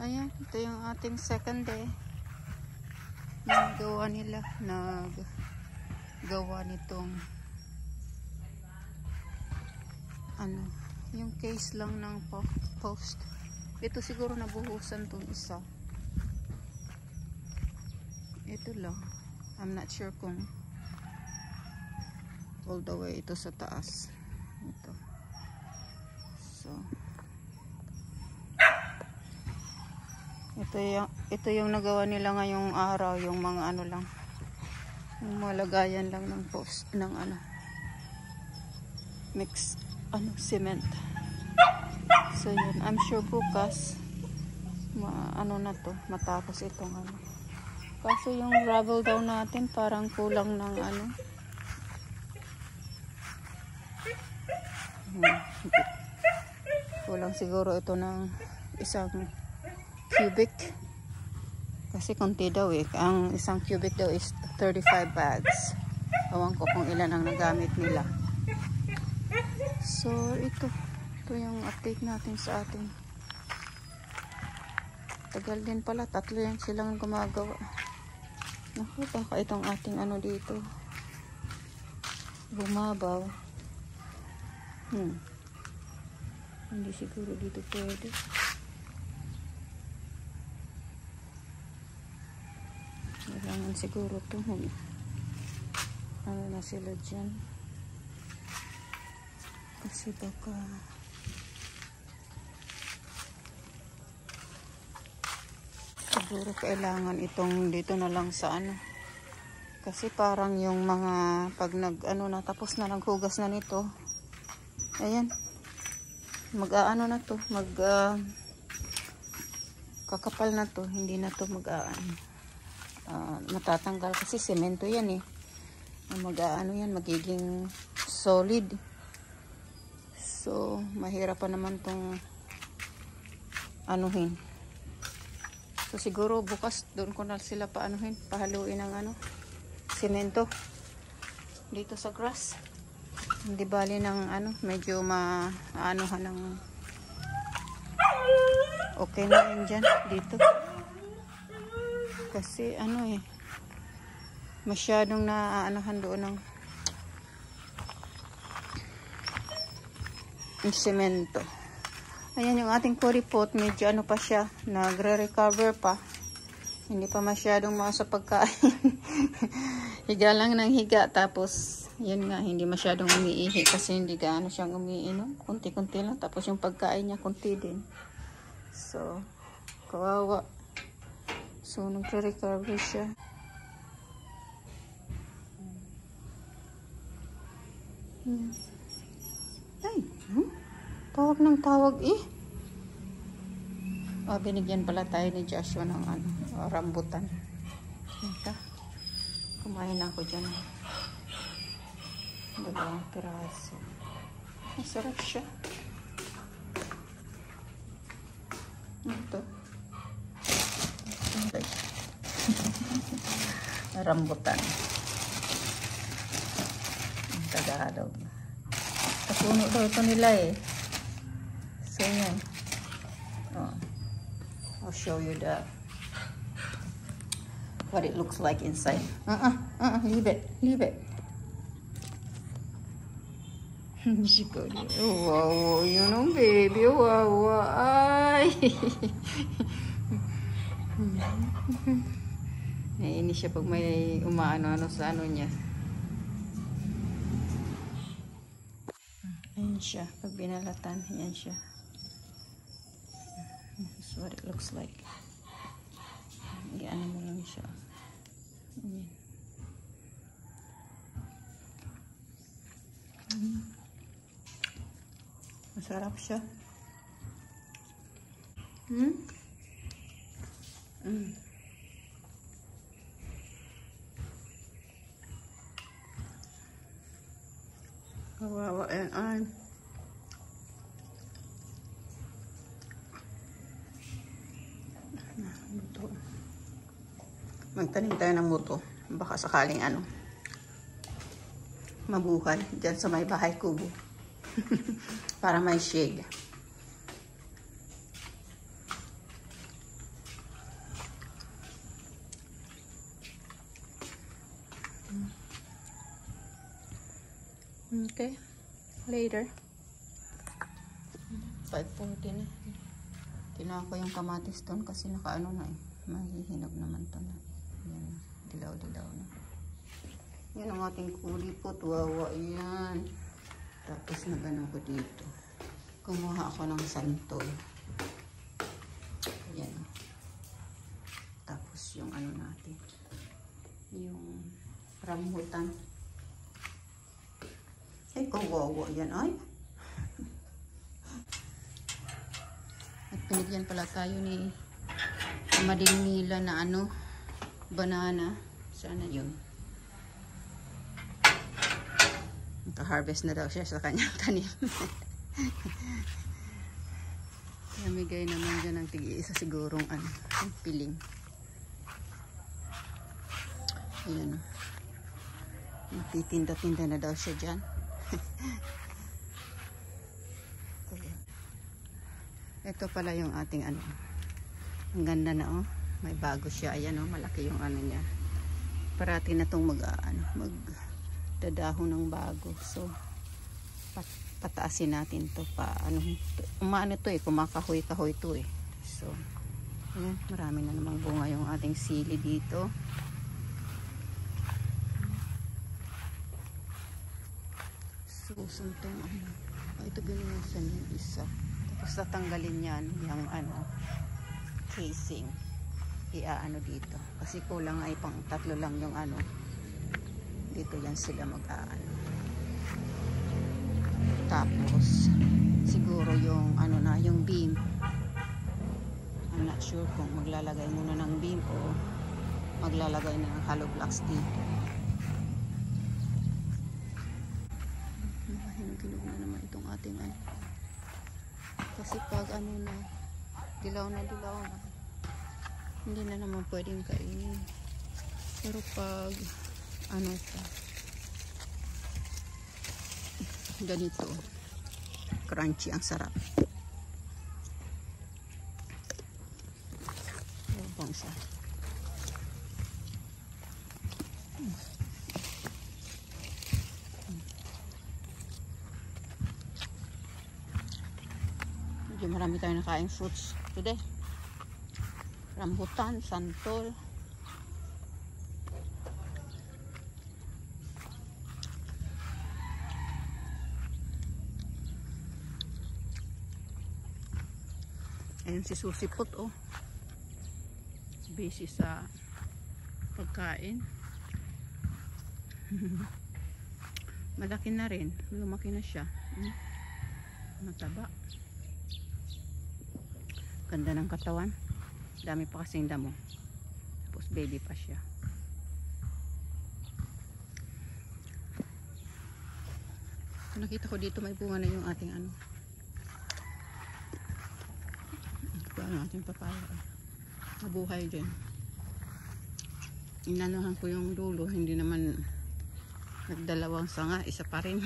Ayan, ito yung ating second day. Naggawa nila, naggawa nitong ano, yung case lang ng post. Ito siguro nabuhusan tong isa. Ito lang. I'm not sure kung all the way ito sa taas. Ito. So, ito yung nagawa nila ngayong araw, yung mga ano lang, yung mga lagayan lang ng post ng ano, mix ano, cement. So yun, I'm sure bukas ano na to, matapos itong ano. Kaso yung gravel daw natin parang kulang ng ano, kulang siguro ito ng isang cubic, kasi konti daw eh. Ang isang cubic daw is 35 bags. Ewan ko kung ilan ang nagamit nila. So ito yung update natin sa atin. Tagal din pala, 3 yan silang gumagawa. Naku, baka itong ating ano dito bumabaw. Hindi siguro dito pwede. Kailangan siguro ito. Ano na sila dyan. Kasi baka siguro kailangan itong dito na lang sa ano. Kasi parang yung mga pag ano na, tapos na naghugas na nito. Ayan. Mag-aano na to. Kakapal na to. Hindi na to matatanggal kasi semento yan eh. Mag-aano yan, magiging solid. So, mahirap pa naman tong anuhin. So, siguro bukas doon ko na sila paanuhin, pahaluin ng ano, semento dito sa grass. Hindi bali ng ano, medyo maanuhan ng okay na yun dyan, dito. Kasi ano eh, masyadong naaanuhan doon ng semento. Ayan yung ating curry pot, medyo ano pa siya, nagre-recover pa. Hindi pa masyadong mga sa pagkain. Higa lang ng higa, tapos yun nga, hindi masyadong umiihi kasi hindi gaano siyang umiinom. Kunti-kunti lang, tapos yung pagkain niya kunti din. So, kawawa. So, nagre-recover siya. Ay, tawag ng tawag eh. Binigyan pala tayo ni Joshua ng ano, rambutan. Ito. Kumain ako dyan. 2 piraso. Masarap siya. Ito. Rambutan. Ang Tagalog. Kapuno daw ito nila eh. So yan. I'll show you what it looks like inside. Leave it. Wow, you know, baby. Wow, ay. Naiinis siya pag may umaano-ano sa ano niya. Ayan siya, pag binalatan, ayan siya. This is what it looks like. Iyan mo lang siya. Ayan. Masarap siya. Kawawa yan ay. Magtanim tayo ng muto. Baka sakaling ano, mabuhay dyan sa may bahay kubo. Para may shade. Okay. Later. 5:40 na. Kinuha ko yung kamatis doon kasi nakaano na eh. Mahihinog naman to na. Yan. Dilaw-dilaw na. Yan ang ating kulipot. Wawa yan. Tapos nagano ko dito. Kumuha ako ng santol. Yan. Tapos yung ano natin. Yung rambutan. Ay, kawawa yan. Ay. At pinigyan pala tayo ni Mading Mila na ano, banana. Sana yun. Naka-harvest na daw siya sa kanyang tanim. Namigay naman dyan ng tig-isa sigurong ano, piling. Ayan. Nagtitinda-tinda na daw siya dyan. Ito pala yung ating ano. Ang ganda na oh. May bago siya. Ayan oh, malaki yung ano niya. Parati na itong magdadahon ng bago. So, pataasin natin to pa ano. Umaano to eh. Kumakahoy-kahoy to eh. So, ayan. Marami na namang bunga yung ating sili dito. Susuntong ano. Ito binuhusan yung isa. Tapos tatanggalin yan yung ano casing. Iaano dito. Kasi kulang ay pang 3 lang yung ano. Dito yan sila mag-aano. Tapos siguro yung ano na, yung beam. I'm not sure kung maglalagay muna ng beam o maglalagay na ng hollow blocks dito. Hinog na naman itong ating ano. Kasi pag ano na, dilaw na, hindi na naman pwedeng kainin. Pero pag ano pa, ganito, crunchy, ang sarap. Lubang siya. Marami tayong nakaing fruits today. Rambutan, santol. Ayun si Susipot oh. Busy sa pagkain. Malaki na rin. Lumaki na siya. Mataba. Ganda ng katawan. Dami pa kasing damo. Tapos baby pa siya. Nakita ko dito may bunga na yung ating ano. Ito ang ating papaya. Mabuhay din. Inanuhan ko yung dulo. Hindi naman nagdalawang sanga. Isa pa rin.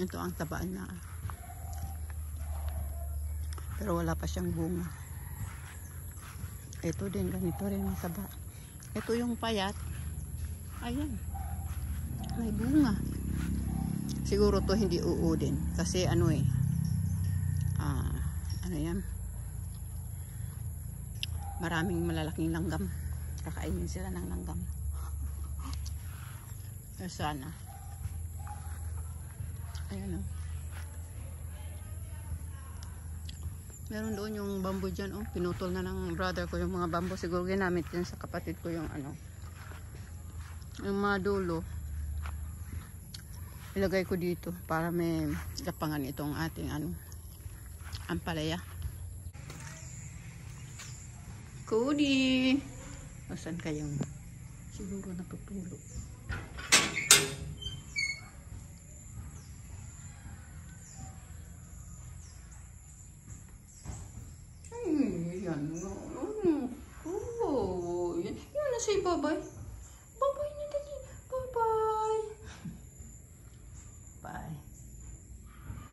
Ito ang tabaan na. Pero wala pa siyang bunga. Ito din, ganito rin masaba. Ito yung payat. Ayan. May bunga. Siguro to hindi uudin. Kasi ano eh. Ano yan. Maraming malalaking langgam. Kakainin sila ng langgam. Pero sana. Ayan o. Meron doon yung bamboo dyan, oh. Pinutol na ng brother ko yung mga bamboo. Siguro ginamit yan sa kapatid ko yung ano. Yung mga dulo. Ilagay ko dito para may gapangan itong ating ano. Ampalaya. Cody! Asan kayong siguro natutulog? Yan. Oh, yan na sa ibabay.